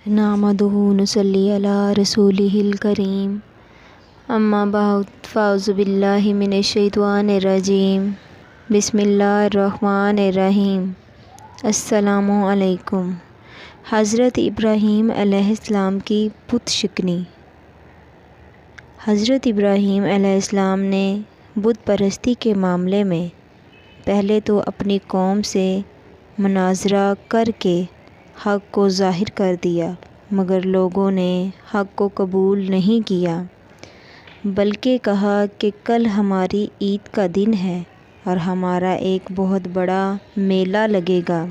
नहमदुहु नुसल्ली अला रसूलिहिल करीम अम्मा बाद फ़ाउज़ु बिल्लाहि मिनश शैतानिर रजीम बिस्मिल्लाहिर्रहमानिर्रहीम। अस्सलामु अलैकुम। हज़रत इब्राहीम अलैहिस्सलाम की बुत शिकनी। हज़रत इब्राहीम अलैहिस्सलाम ने बुत परस्ती के मामले में पहले तो अपनी कौम से मुनाज़रा करके हक़ को ज़ाहिर कर दिया, मगर लोगों ने हक़ को कबूल नहीं किया, बल्कि कहा कि कल हमारी ईद का दिन है और हमारा एक बहुत बड़ा मेला लगेगा,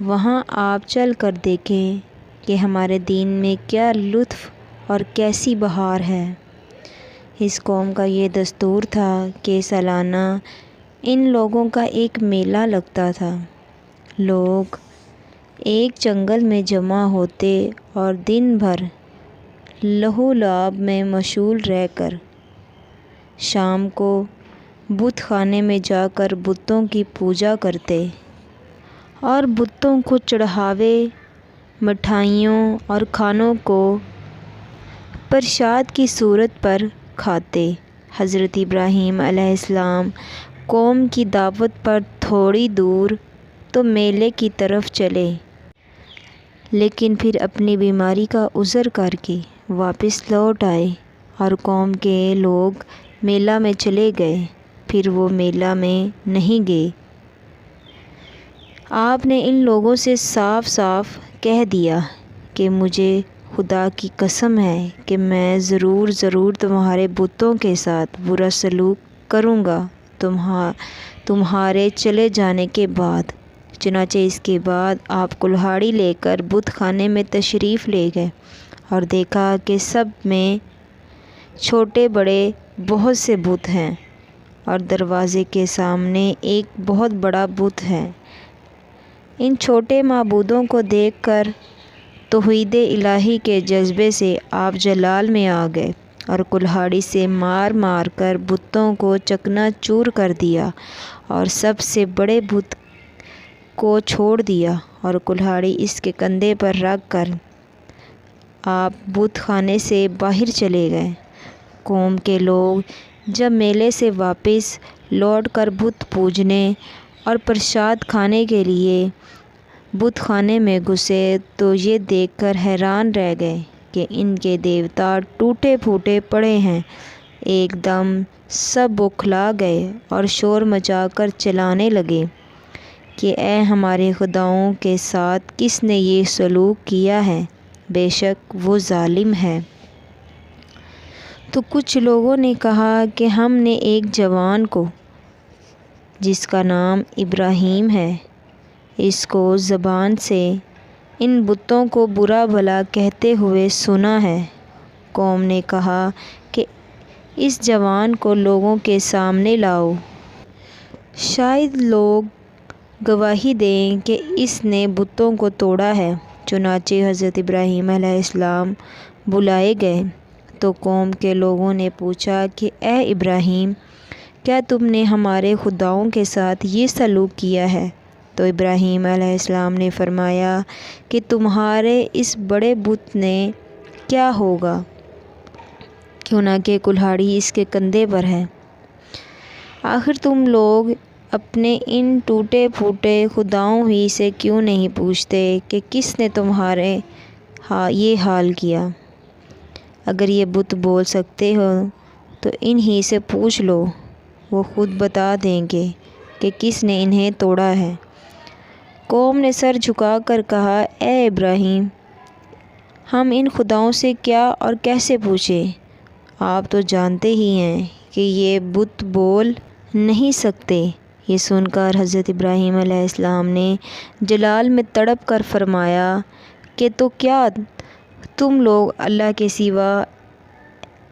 वहाँ आप चल कर देखें कि हमारे दीन में क्या लुत्फ़ और कैसी बहार है। इस कौम का ये दस्तूर था कि सालाना इन लोगों का एक मेला लगता था। लोग एक जंगल में जमा होते और दिन भर लहू लाब में मशगूल रहकर शाम को बुत खाने में जाकर बुतों की पूजा करते और बुतों को चढ़ावे मिठाइयों और खानों को प्रसाद की सूरत पर खाते। हज़रत इब्राहीम अलैहिस्सलाम कौम की दावत पर थोड़ी दूर तो मेले की तरफ चले, लेकिन फिर अपनी बीमारी का उज़र करके वापस लौट आए और कौम के लोग मेला में चले गए, फिर वो मेला में नहीं गए। आपने इन लोगों से साफ साफ कह दिया कि मुझे खुदा की कसम है कि मैं ज़रूर तुम्हारे बुतों के साथ बुरा सलूक करूँगा तुम्हारे चले जाने के बाद। चुनाचे इसके बाद आप कुल्हाड़ी लेकर बुत खाने में तशरीफ़ ले गए और देखा कि सब में छोटे बड़े बहुत से बुत हैं और दरवाज़े के सामने एक बहुत बड़ा बुत है। इन छोटे माबूदों को देखकर तौहीद इलाही के जज्बे से आप जलाल में आ गए और कुल्हाड़ी से मार मार कर बुतों को चकनाचूर कर दिया और सबसे बड़े बुत को छोड़ दिया और कुल्हाड़ी इसके कंधे पर रख कर आप बुत खाने से बाहर चले गए। कौम के लोग जब मेले से वापस लौट कर बुत पूजने और प्रसाद खाने के लिए बुत खाने में घुसे तो ये देखकर हैरान रह गए कि इनके देवता टूटे फूटे पड़े हैं। एकदम सब बौखला गए और शोर मचाकर चिल्लाने लगे कि ऐ हमारे खुदाओं के साथ किसने ये सलूक किया है, बेशक वो जालिम है। तो कुछ लोगों ने कहा कि हमने एक जवान को जिसका नाम इब्राहीम है, इसको ज़बान से इन बुतों को बुरा भला कहते हुए सुना है। कौम ने कहा कि इस जवान को लोगों के सामने लाओ, शायद लोग गवाही दें कि इसने बुतों को तोड़ा है। चुनाचे हज़रत इब्राहीम अलैहिस्सलाम बुलाए गए तो कौम के लोगों ने पूछा कि ए इब्राहीम, क्या तुमने हमारे खुदाओं के साथ ये सलूक किया है? तो इब्राहीम अलैहिस्सलाम ने फरमाया कि तुम्हारे इस बड़े बुत ने क्या होगा, क्यों ना कि कुल्हाड़ी इसके कंधे पर है। आखिर तुम लोग अपने इन टूटे फूटे खुदाओं ही से क्यों नहीं पूछते कि किसने तुम्हारे ये हाल किया? अगर ये बुत बोल सकते हो तो इन्हीं से पूछ लो, वो खुद बता देंगे कि किसने इन्हें तोड़ा है। कौम ने सर झुकाकर कहा, ए इब्राहीम, हम इन खुदाओं से क्या और कैसे पूछें? आप तो जानते ही हैं कि ये बुत बोल नहीं सकते। ये सुनकर हज़रत इब्राहीम अलैहिस्सलाम ने जलाल में तड़प कर फरमाया कि तो क्या तुम लोग अल्लाह के सिवा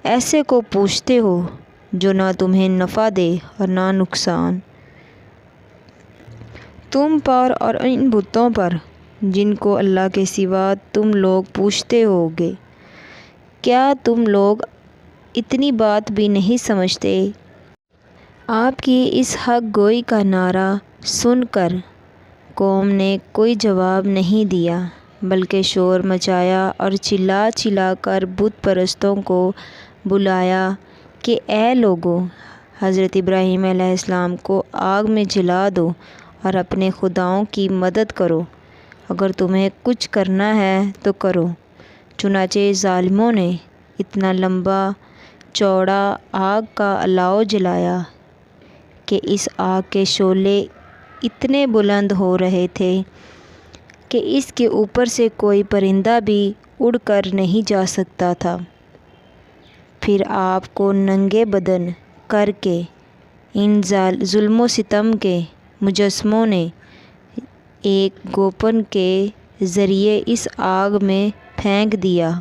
ऐसे को पूछते हो जो ना तुम्हें नफ़ा दे और ना नुकसान, तुम पर और इन बुतों पर जिनको अल्लाह के सिवा तुम लोग पूछते होगे? क्या तुम लोग इतनी बात भी नहीं समझते? आपकी इस हक़ गोई का नारा सुनकर कौम ने कोई जवाब नहीं दिया। بلکہ شور مچایا اور چلا چلا کر بت پرستوں کو بلایا کہ اے لوگو، حضرت ابراہیم علیہ السلام کو آگ میں جلا دو اور اپنے خداؤں کی مدد کرو، اگر تمہیں کچھ کرنا ہے تو کرو۔ چنانچہ ظالموں نے اتنا لمبا چوڑا آگ کا الاؤ جلایا کہ اس آگ کے شعلے اتنے بلند ہو رہے تھے کہ اس کے اوپر سے کوئی پرندہ بھی اڑ کر نہیں جا سکتا تھا۔ پھر آپ کو ننگے بدن کر کے ان ظلم و ستم کے مجسموں نے ایک گوپن کے ذریعے اس آگ میں پھینک دیا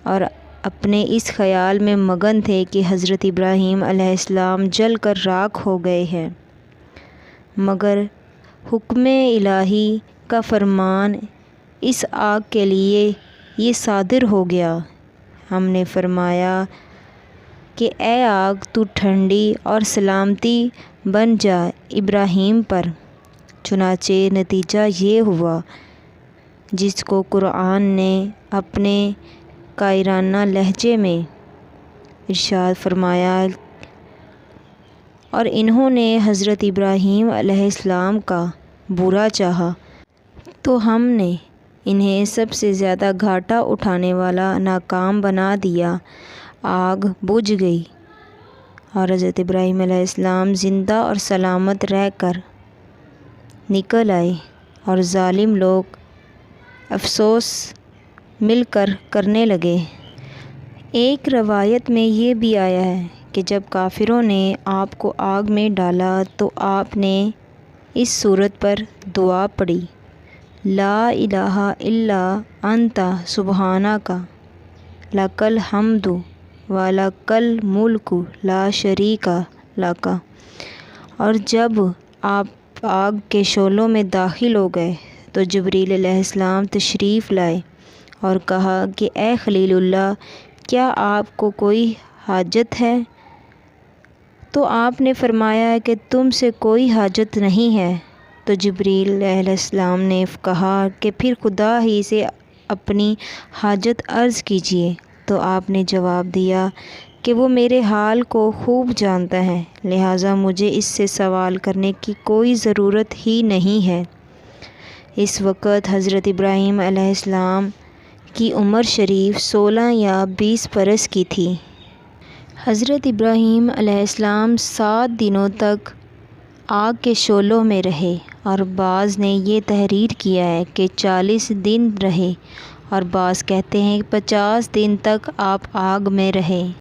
اور اپنے اس خیال میں مگن تھے کہ حضرت ابراہیم علیہ السلام جل کر راکھ ہو گئے ہیں، مگر حکم الہی کا فرمان اس آگ کے لیے یہ صادر ہو گیا۔ ہم نے فرمایا کہ اے آگ تو ٹھنڈی اور سلامتی بن جا ابراہیم پر۔ چنانچہ نتیجہ یہ ہوا جس کو قرآن نے اپنے قاہرانہ لہجے میں ارشاد فرمایا، اور انہوں نے حضرت ابراہیم علیہ السلام کا برا چاہا تو ہم نے انہیں سب سے زیادہ گھاٹا اٹھانے والا ناکام بنا دیا۔ آگ بجھ گئی اور حضرت ابراہیم علیہ السلام زندہ اور سلامت رہ کر نکل آئے، اور ظالم لوگ افسوس مل کر کرنے لگے۔ ایک روایت میں یہ بھی آیا ہے کہ جب کافروں نے آپ کو آگ میں ڈالا تو آپ نے اس صورت پر دعا پڑھی، لا الہ الا انت سبحانک لک الحمد ولک الملک لا شریک لک۔ اور جب آپ آگ کے شعلوں میں داخل ہو گئے تو جبریل علیہ السلام تشریف لائے اور کہا کہ اے خلیل اللہ، کیا آپ کو کوئی حاجت ہے؟ تو آپ نے فرمایا کہ تم سے کوئی حاجت نہیں ہے۔ تو جبریل علیہ السلام نے کہا کہ پھر خدا ہی سے اپنی حاجت عرض کیجیے۔ تو آپ نے جواب دیا کہ وہ میرے حال کو خوب جانتا ہے، لہٰذا مجھے اس سے سوال کرنے کی کوئی ضرورت ہی نہیں ہے۔ اس وقت حضرت ابراہیم علیہ السلام کی عمر شریف 16 یا 20 برس کی تھی۔ حضرت ابراہیم علیہ السلام 7 دنوں تک آگ کے شعلوں میں رہے، اور بعض نے یہ تحریر کیا ہے کہ 40 دن رہے، اور بعض کہتے ہیں 50 دن تک آپ آگ میں رہے۔